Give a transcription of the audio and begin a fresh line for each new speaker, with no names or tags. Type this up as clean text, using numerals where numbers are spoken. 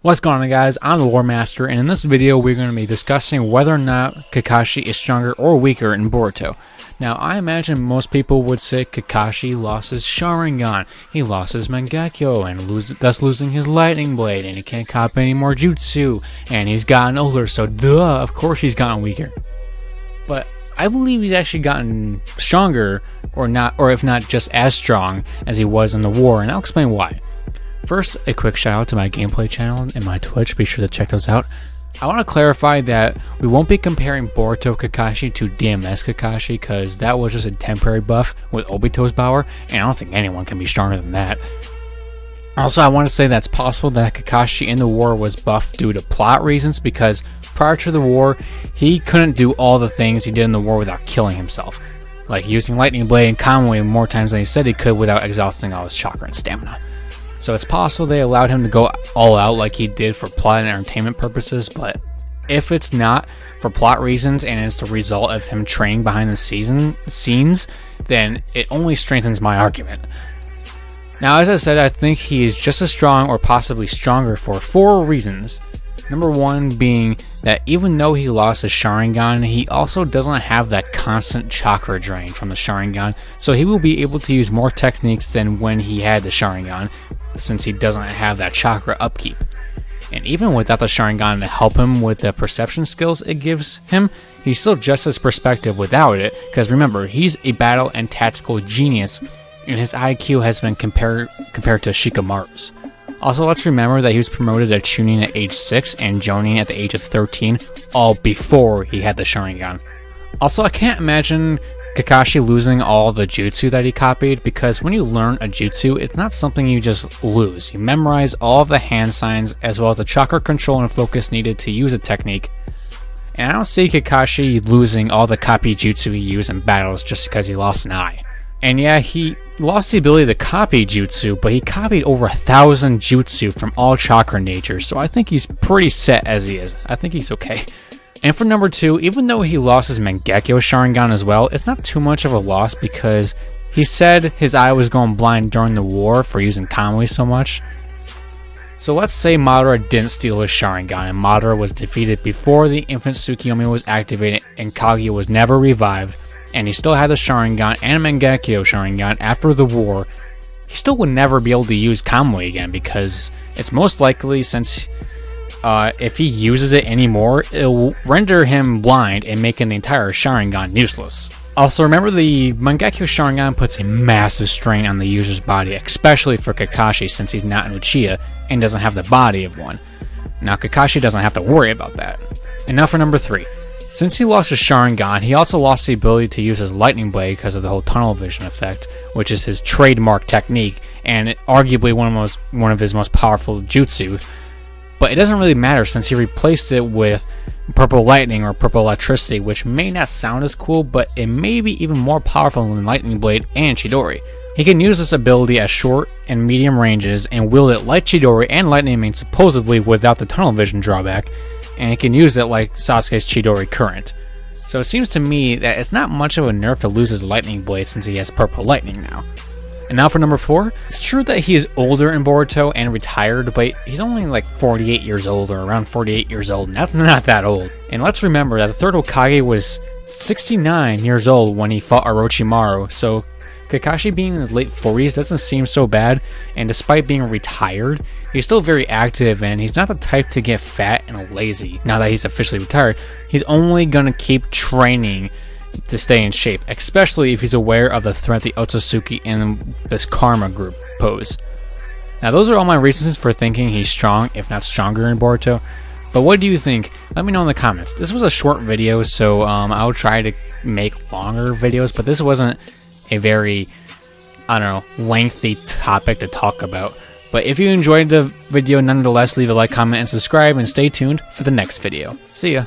What's going on, guys? I'm the Lore Master, and in this video we're going to be discussing whether or not Kakashi is stronger or weaker in Boruto. Now, I imagine most people would say Kakashi lost his Sharingan, he lost his Mangekyo, and thus losing his Lightning Blade, and he can't copy any more Jutsu, and he's gotten older, so duh, of course he's gotten weaker. But I believe he's actually gotten stronger, or if not just as strong as he was in the war, and I'll explain why. First, a quick shout out to my gameplay channel and my Twitch, be sure to check those out. I want to clarify that we won't be comparing Boruto Kakashi to DMS Kakashi, because that was just a temporary buff with Obito's power, and I don't think anyone can be stronger than that. Also, I want to say that it's possible that Kakashi in the war was buffed due to plot reasons, because prior to the war, he couldn't do all the things he did in the war without killing himself, like using Lightning Blade and Kamui more times than he said he could without exhausting all his chakra and stamina. So it's possible they allowed him to go all out like he did for plot and entertainment purposes, but if it's not for plot reasons and it's the result of him training behind the scenes, then it only strengthens my argument. Now, as I said, I think he is just as strong or possibly stronger for 4 reasons. Number 1 being that even though he lost his Sharingan, he also doesn't have that constant chakra drain from the Sharingan, so he will be able to use more techniques than when he had the Sharingan, since he doesn't have that chakra upkeep. And even without the Sharingan to help him with the perception skills it gives him, he's still just as perspective without it, because remember, he's a battle and tactical genius, and his IQ has been compared to Shikamaru's. Also, let's remember that he was promoted to Chunin at age 6 and Jonin at the age of 13, all before he had the Sharingan. Also, I can't imagine Kakashi losing all the jutsu that he copied, because when you learn a jutsu, it's not something you just lose. You memorize all of the hand signs as well as the chakra control and focus needed to use a technique. And I don't see Kakashi losing all the copy jutsu he used in battles just because he lost an eye. And yeah, he lost the ability to copy jutsu, but he copied over 1,000 jutsu from all chakra natures, so I think he's pretty set as he is. I think he's okay. And for number 2, even though he lost his Mangekyo Sharingan as well, it's not too much of a loss, because he said his eye was going blind during the war for using Kamui so much. So let's say Madara didn't steal his Sharingan, and Madara was defeated before the infant Tsukiyomi was activated and Kaguya was never revived, and he still had the Sharingan and Mangekyo Sharingan after the war. He still would never be able to use Kamui again, because it's most likely, since if he uses it anymore, it will render him blind and making the entire Sharingan useless. Also, remember, the Mangekyo Sharingan puts a massive strain on the user's body, especially for Kakashi, since he's not an Uchiha and doesn't have the body of one. Now, Kakashi doesn't have to worry about that. And now for number 3. Since he lost his Sharingan, he also lost the ability to use his Lightning Blade because of the whole tunnel vision effect, which is his trademark technique, and arguably one of his most powerful jutsu. But it doesn't really matter, since he replaced it with Purple Lightning or Purple Electricity, which may not sound as cool, but it may be even more powerful than Lightning Blade and Chidori. He can use this ability at short and medium ranges and wield it like Chidori and Lightning Main, supposedly without the tunnel vision drawback, and he can use it like Sasuke's Chidori current. So it seems to me that it's not much of a nerf to lose his Lightning Blade, since he has Purple Lightning now. And now for number 4, it's true that he is older in Boruto and retired, but he's only like 48 years old, or around 48 years old, and that's not that old. And let's remember that the third Hokage was 69 years old when he fought Orochimaru, so Kakashi being in his late 40s doesn't seem so bad, and despite being retired, he's still very active, and he's not the type to get fat and lazy. Now that he's officially retired, he's only gonna keep training to stay in shape, especially if he's aware of the threat the Otsutsuki and this Karma group pose. Now, those are all my reasons for thinking he's strong, if not stronger, in Boruto. But what do you think? Let me know in the comments. This was a short video, so I'll try to make longer videos, but this wasn't a very, lengthy topic to talk about. But if you enjoyed the video, nonetheless, leave a like, comment, and subscribe, and stay tuned for the next video. See ya!